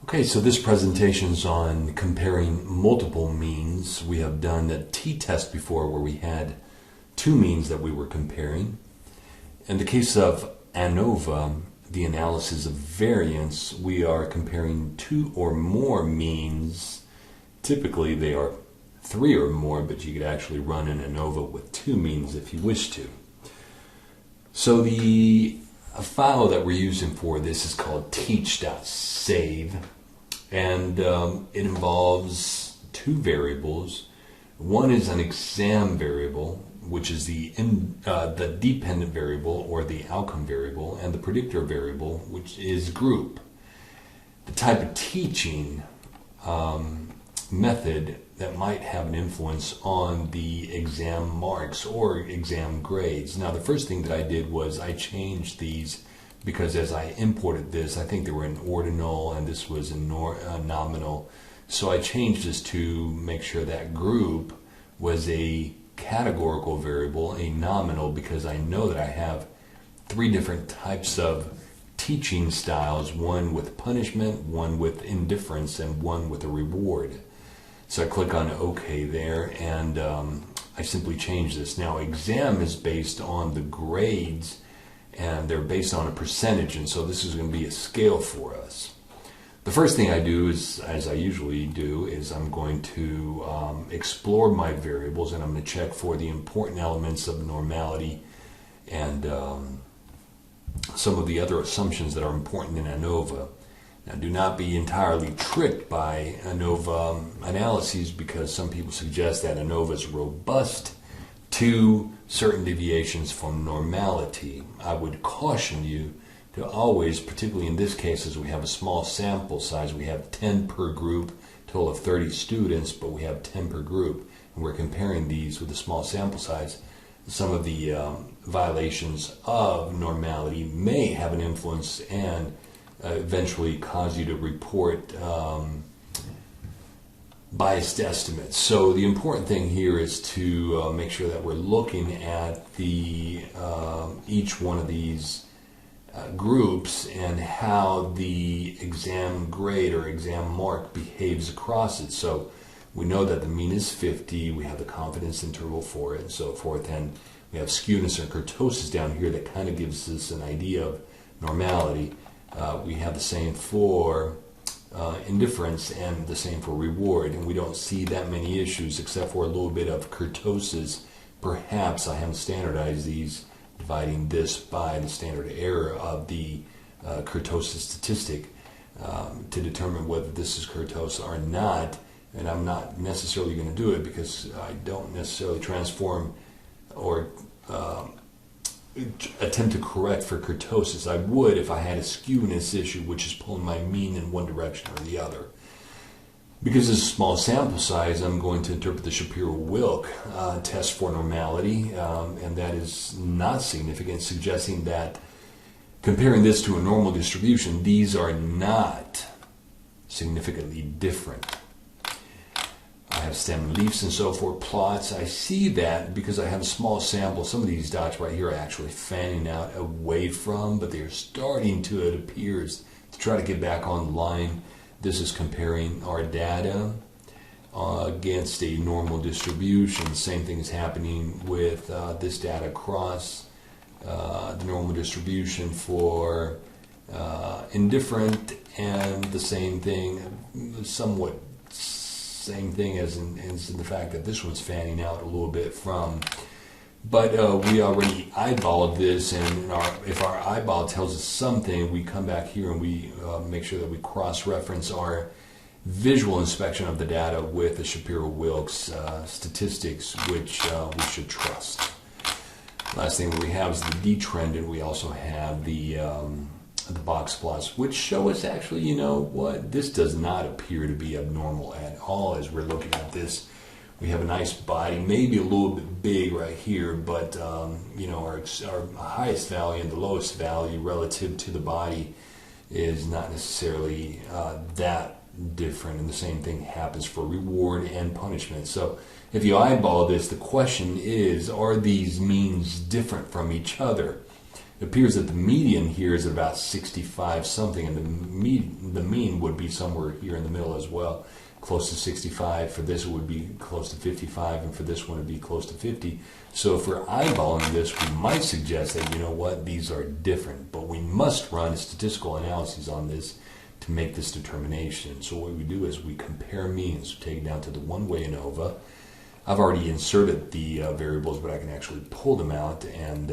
Okay, so this presentation is on comparing multiple means. We have done a t-test before where we had two means that we were comparing. In the case of Anova, the analysis of variance, we are comparing two or more means. Typically they are three or more, but you could actually run an Anova with two means if you wish to. So the file that we're using for this is called teach.save, and it involves two variables. One is an exam variable, which is the dependent variable or the outcome variable, and the predictor variable, which is group. The type of teaching method that might have an influence on the exam marks or exam grades. Now, the first thing that I did was I changed these because as I imported this, I think they were in ordinal and this was in nominal. So I changed this to make sure that group was a categorical variable, a nominal, because I know that I have three different types of teaching styles, one with punishment, one with indifference, and one with a reward. So I click on OK there, and I simply change this. Now, exam is based on the grades, and they're based on a percentage, and so this is going to be a scale for us. The first thing I do is, as I usually do, is I'm going to explore my variables, and I'm going to check for the important elements of normality and some of the other assumptions that are important in Anova. Now, do not be entirely tricked by Anova analyses, because some people suggest that Anova is robust to certain deviations from normality. I would caution you to always, particularly in this case, as we have a small sample size, we have 10 per group, total of 30 students, but we have 10 per group, and we're comparing these with a small sample size. Some of the violations of normality may have an influence and eventually cause you to report biased estimates. So the important thing here is to make sure that we're looking at the each one of these groups and how the exam grade or exam mark behaves across it. So we know that the mean is 50, we have the confidence interval for it and so forth, and we have skewness and kurtosis down here that kind of gives us an idea of normality. We have the same for indifference and the same for reward, and we don't see that many issues except for a little bit of kurtosis. Perhaps I haven't standardized these, dividing this by the standard error of the kurtosis statistic to determine whether this is kurtosis or not, and I'm not necessarily going to do it because I don't necessarily transform or attempt to correct for kurtosis. I would if I had a skewness issue, which is pulling my mean in one direction or the other. Because it's a small sample size, I'm going to interpret the Shapiro-Wilk test for normality, and that is not significant, suggesting that comparing this to a normal distribution, these are not significantly different. I have stem and leaves and so forth, plots. I see that because I have a small sample. Some of these dots right here are actually fanning out away from, but they're starting to, it appears, to try to get back online. This is comparing our data against a normal distribution. Same thing is happening with this data across the normal distribution for indifferent, and the same thing, somewhat same thing as in the fact that this one's fanning out a little bit from. But we already eyeballed this, and if our eyeball tells us something, we come back here and we make sure that we cross-reference our visual inspection of the data with the Shapiro-Wilk's statistics, which we should trust. Last thing that we have is the D-trend, and we also have the box plots, which show us actually, you know what, this does not appear to be abnormal at all as we're looking at this. We have a nice body, maybe a little bit big right here, but you know, our highest value and the lowest value relative to the body is not necessarily that different, and the same thing happens for reward and punishment. So if you eyeball this, the question is, are these means different from each other? It appears that the median here is about 65 something, and the mean would be somewhere here in the middle as well, close to 65. For this it would be close to 55, and for this one it would be close to 50. So if we're eyeballing this, we might suggest that, you know what, these are different, but we must run statistical analyses on this to make this determination. So what we do is we compare means, take it down to the one-way ANOVA. I've already inserted the variables, but I can actually pull them out and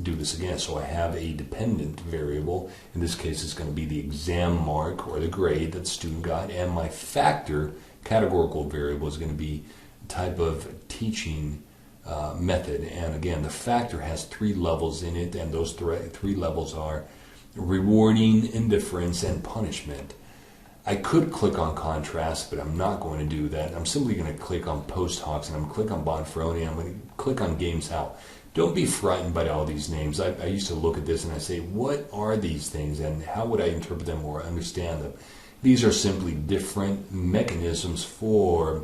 do this again. So I have a dependent variable. In this case, it's going to be the exam mark or the grade that the student got, and my factor categorical variable is going to be type of teaching method. And again, the factor has 3 levels in it, and those 3 levels are rewarding, indifference, and punishment. I could click on contrast, but I'm not going to do that. I'm simply going to click on post hocs, and I'm going to click on Bonferroni, and I'm going to click on games how. Don't be frightened by all these names. I used to look at this and I say, what are these things and how would I interpret them or understand them? These are simply different mechanisms for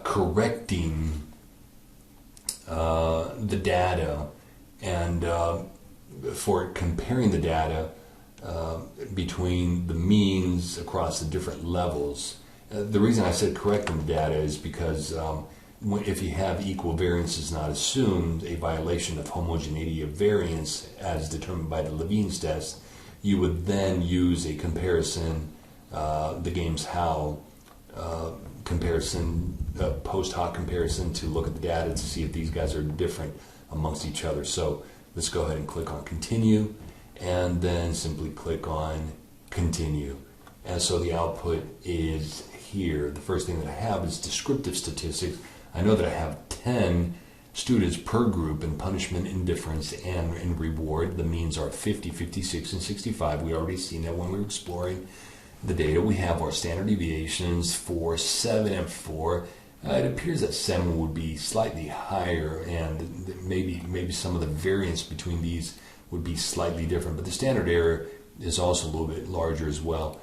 correcting the data and for comparing the data between the means across the different levels. The reason I said correcting the data is because if you have equal variance is not assumed, a violation of homogeneity of variance as determined by the Levine's test, you would then use a comparison, the games how comparison, post hoc comparison to look at the data to see if these guys are different amongst each other. So let's go ahead and click on continue, and then simply click on continue. And so the output is here. The first thing that I have is descriptive statistics. I know that I have 10 students per group in punishment, indifference, and in reward. The means are 50, 56, and 65. We already seen that when we were exploring the data. We have our standard deviations for 7 and 4. It appears that 7 would be slightly higher, and maybe some of the variance between these would be slightly different. But the standard error is also a little bit larger as well,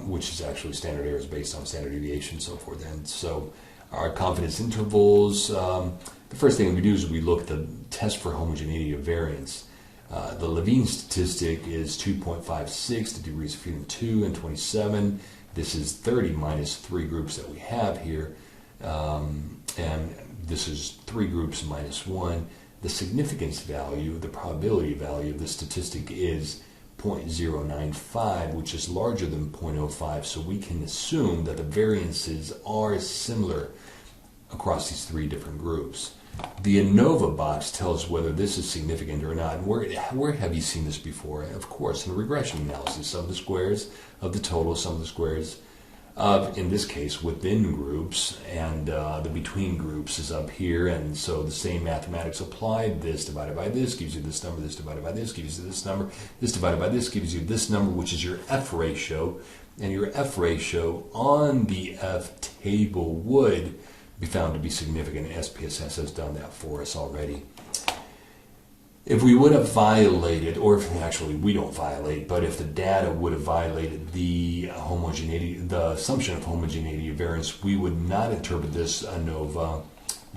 which is actually standard error is based on standard deviation and so forth. And so our confidence intervals, the first thing we do is we look at the test for homogeneity of variance. The Levine statistic is 2.56, the degrees of freedom 2 and 27. This is 30 minus 3 groups that we have here. And this is 3 groups minus 1. The significance value, the probability value of the statistic is 0.095, which is larger than 0.05, so we can assume that the variances are similar across these 3 different groups. The Anova box tells whether this is significant or not. Where have you seen this before? Of course, in a regression analysis, sum of the squares of the total, sum of the squares of, in this case, within groups, and the between groups is up here, and so the same mathematics applied. This divided by this gives you this number, this divided by this gives you this number, this divided by this gives you this number, which is your F ratio, and your F ratio on the F table would be found to be significant. SPSS has done that for us already. If we would have violated, or if actually we don't violate, but if the data would have violated the homogeneity, the assumption of homogeneity of variance, we would not interpret this ANOVA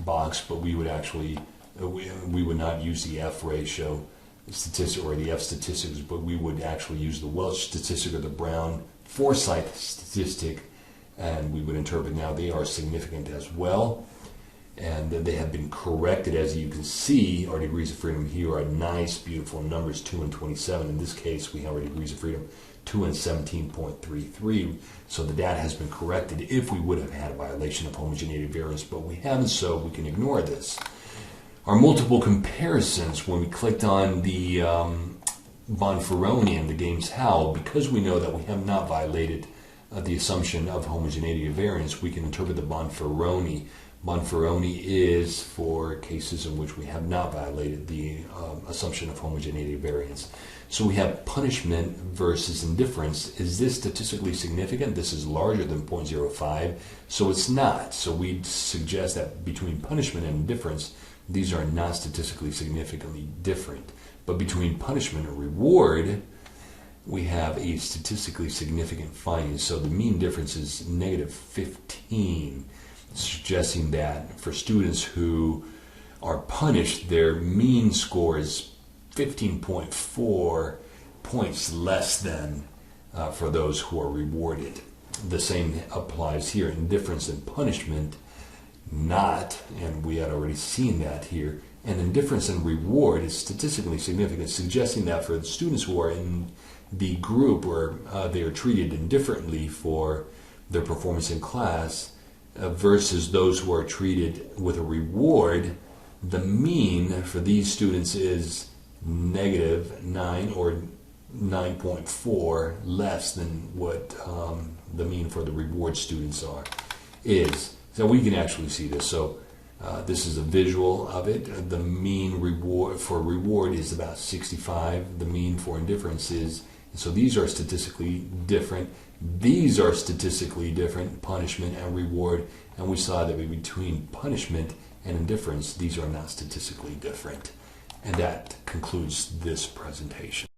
box, but we would actually, we would not use the F ratio statistic or the F statistics, but we would actually use the Welch statistic or the Brown Forsyth statistic, and we would interpret now they are significant as well. And they have been corrected, as you can see. Our degrees of freedom here are nice, beautiful numbers, 2 and 27. In this case, we have our degrees of freedom 2 and 17.33. So the data has been corrected if we would have had a violation of homogeneity variance, but we haven't, so we can ignore this. Our multiple comparisons, when we clicked on the Bonferroni and the games how, because we know that we have not violated the assumption of homogeneity of variance, we can interpret the Bonferroni. Bonferroni is for cases in which we have not violated the assumption of homogeneity of variance. So we have punishment versus indifference. Is this statistically significant? This is larger than 0.05, so it's not. So we suggest that between punishment and indifference, these are not statistically significantly different. But between punishment and reward, we have a statistically significant finding. So the mean difference is negative 15. Suggesting that for students who are punished, their mean score is 15.4 points less than for those who are rewarded. The same applies here. Indifference and punishment, not, and we had already seen that here, and indifference and reward is statistically significant, suggesting that for the students who are in the group where they are treated indifferently for their performance in class versus those who are treated with a reward, the mean for these students is -9 or 9.4 less than what the mean for the reward students is. So we can actually see this. So this is a visual of it. The mean reward is about 65. The mean for indifference is, so these are statistically different. These are statistically different, punishment and reward. And we saw that between punishment and indifference, these are not statistically different. And that concludes this presentation.